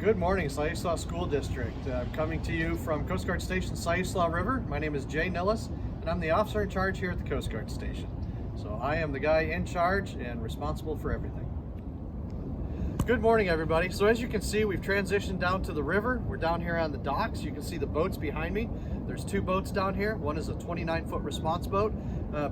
Good morning, Siuslaw School District. I'm coming to you from Coast Guard Station, Siuslaw River. My name is Jay Nillis, and I'm the officer in charge here at the Coast Guard Station. So I am the guy in charge and responsible for everything. Good morning, everybody. So as you can see, we've transitioned down to the river. We're down here on the docks. You can see the boats behind me. There's two boats down here. One is a 29-foot response boat,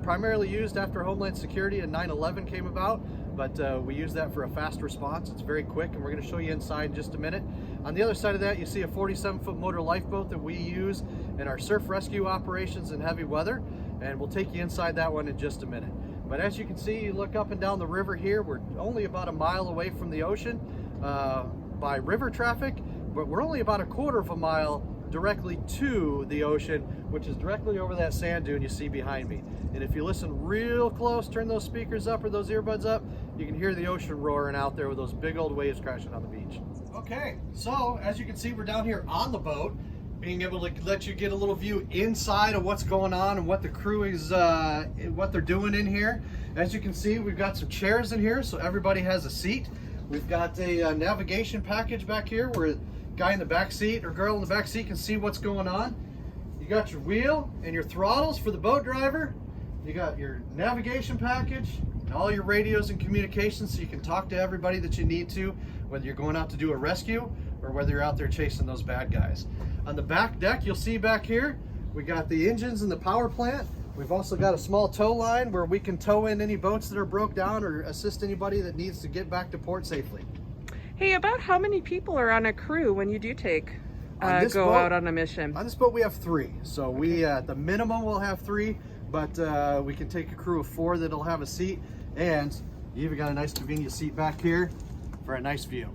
primarily used after Homeland Security and 9/11 came about. But we use that for a fast response. It's very quick, and we're going to show you inside in just a minute. On the other side of that, you see a 47-foot motor lifeboat that we use in our surf rescue operations in heavy weather, and we'll take you inside that one in just a minute. But as you can see, you look up and down the river here, we're only about a mile away from the ocean by river traffic, but we're only about a quarter of a mile directly to the ocean, which is directly over that sand dune you see behind me. And if you listen real close, turn those speakers up or those earbuds up, you can hear the ocean roaring out there with those big old waves crashing on the beach. Okay, so as you can see, we're down here on the boat, being able to let you get a little view inside of what's going on and what the crew is, what they're doing in here. As you can see, we've got some chairs in here, so everybody has a seat. We've got a navigation package back here where a guy in the back seat or girl in the back seat can see what's going on. You got your wheel and your throttles for the boat driver. You got your navigation package and all your radios and communications, so you can talk to everybody that you need to, whether you're going out to do a rescue or whether you're out there chasing those bad guys. On the back deck, you'll see back here, we got the engines and the power plant. We've also got a small tow line where we can tow in any boats that are broke down or assist anybody that needs to get back to port safely. Hey, about how many people are on a crew when you do take go out on a mission? On this boat we have 3. So we at the minimum we'll have 3, but we can take a crew of 4 that'll have a seat, and you even got a nice convenient seat back here for a nice view.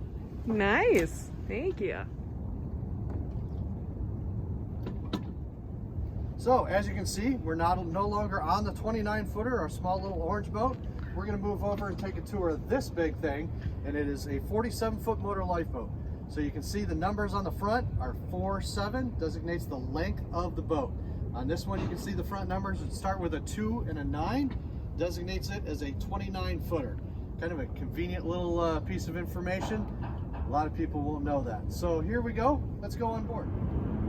Nice, thank you. So as you can see, we're no longer on the 29-footer, our small little orange boat. We're going to move over and take a tour of this big thing, and it is a 47-foot motor lifeboat. So you can see the numbers on the front are 47, designates the length of the boat. On this one, you can see the front numbers that start with a 2 and a 9, designates it as a 29-footer. Kind of a convenient little piece of information. A lot of people won't know that. So here we go. Let's go on board.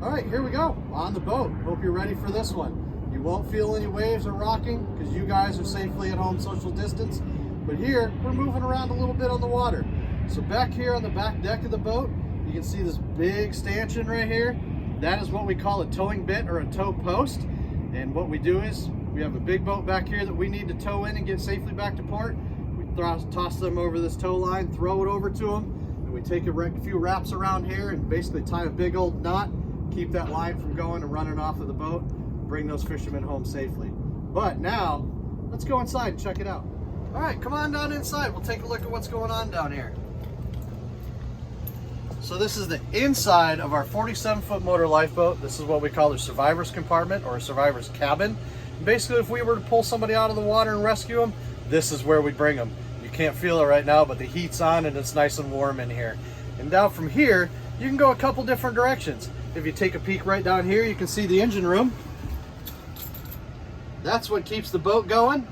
All right, here we go on the boat. Hope you're ready for this one. You won't feel any waves or rocking because you guys are safely at home, social distance. But here, we're moving around a little bit on the water. So back here on the back deck of the boat, you can see this big stanchion right here. That is what we call a towing bit or a tow post. And what we do is we have a big boat back here that we need to tow in and get safely back to port. We toss them over this tow line, throw it over to them, and we take a few wraps around here and basically tie a big old knot, keep that line from going and running off of the boat, bring those fishermen home safely. But now, let's go inside and check it out. All right, come on down inside. We'll take a look at what's going on down here. So this is the inside of our 47-foot motor lifeboat. This is what we call the survivor's compartment or a survivor's cabin. And basically, if we were to pull somebody out of the water and rescue them, this is where we bring them. You can't feel it right now, but the heat's on and it's nice and warm in here. And down from here, you can go a couple different directions. If you take a peek right down here, you can see the engine room. That's what keeps the boat going.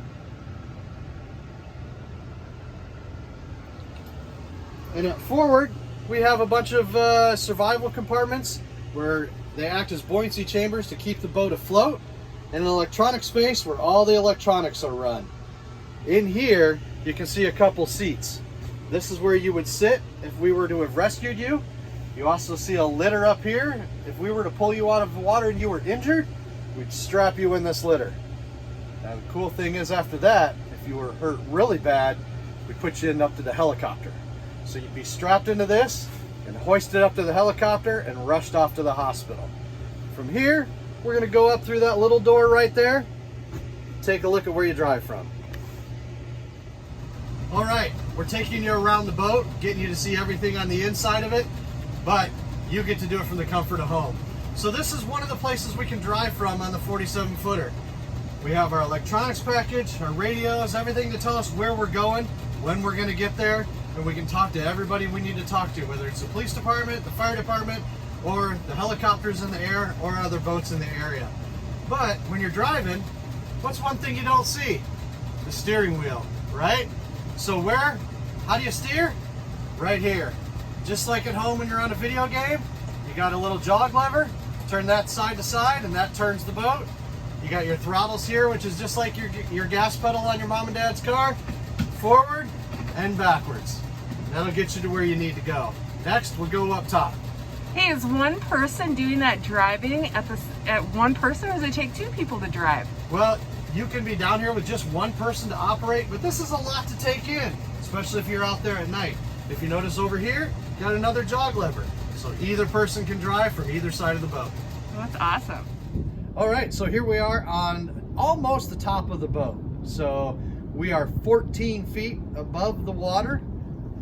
And up forward, we have a bunch of survival compartments where they act as buoyancy chambers to keep the boat afloat, and an electronic space where all the electronics are run. In here, you can see a couple seats. This is where you would sit if we were to have rescued you. You also see a litter up here. If we were to pull you out of the water and you were injured, we'd strap you in this litter. Now the cool thing is after that, if you were hurt really bad, we put you in up to the helicopter. So you'd be strapped into this and hoisted up to the helicopter and rushed off to the hospital. From here, we're going to go up through that little door right there. Take a look at where you drive from. All right, we're taking you around the boat, getting you to see everything on the inside of it, but you get to do it from the comfort of home. So this is one of the places we can drive from on the 47-footer. We have our electronics package, our radios, everything to tell us where we're going, when we're going to get there, and we can talk to everybody we need to talk to, whether it's the police department, the fire department, or the helicopters in the air, or other boats in the area. But when you're driving, what's one thing you don't see? The steering wheel, right? So how do you steer? Right here. just like at home when you're on a video game, you got a little jog lever, turn that side to side and that turns the boat. You got your throttles here, which is just like your gas pedal on your mom and dad's car, forward and backwards. That'll get you to where you need to go. Next, we'll go up top. Hey, is one person doing that driving at one person, or does it take two people to drive? Well, you can be down here with just one person to operate, but this is a lot to take in, especially if you're out there at night. If you notice over here, got another jog lever. So either person can drive from either side of the boat. Well, that's awesome. All right, so here we are on almost the top of the boat. So we are 14 feet above the water.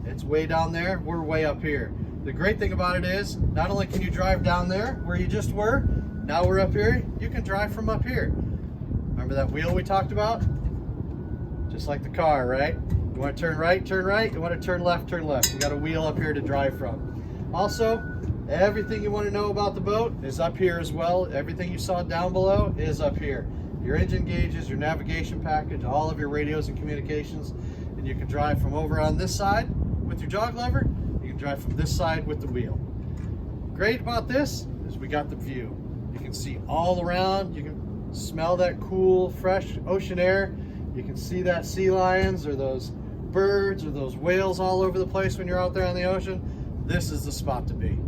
It's way down there, we're way up here. The great thing about it is, not only can you drive down there where you just were, now we're up here, you can drive from up here. Remember that wheel we talked about? Just like the car, right? You want to turn right, turn right. You want to turn left, turn left. You got a wheel up here to drive from. Also, everything you want to know about the boat is up here as well. Everything you saw down below is up here. Your engine gauges, your navigation package, all of your radios and communications. And you can drive from over on this side with your jog lever. You can drive from this side with the wheel. Great about this is we got the view. You can see all around. You can smell that cool, fresh ocean air. You can see that sea lions or those birds or those whales all over the place when you're out there on the ocean. This is the spot to be.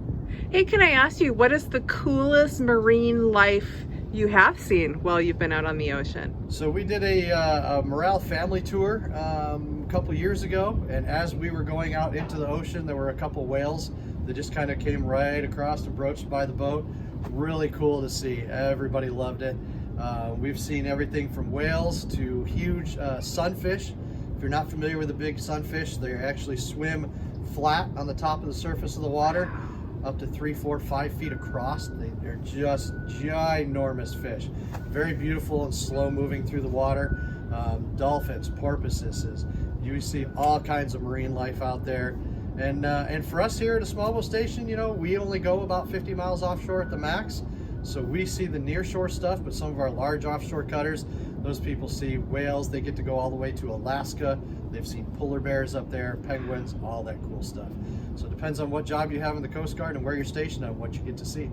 Hey, can I ask you, what is the coolest marine life you have seen while you've been out on the ocean? So we did a Morale family tour a couple years ago, and as we were going out into the ocean, there were a couple whales that just kind of came right across and broached by the boat. Really cool to see. Everybody loved it. We've seen everything from whales to huge sunfish. If you're not familiar with the big sunfish, they actually swim flat on the top of the surface of the water, up to 3, 4, 5 feet across. They're just ginormous fish. Very beautiful and slow moving through the water. Dolphins, porpoises. You see all kinds of marine life out there. And for us here at a small boat station, you know, we only go about 50 miles offshore at the max. So we see the near shore stuff, but some of our large offshore cutters, those people see whales. They get to go all the way to Alaska. They've seen polar bears up there, penguins, all that cool stuff. So it depends on what job you have in the Coast Guard and where you're stationed and what you get to see.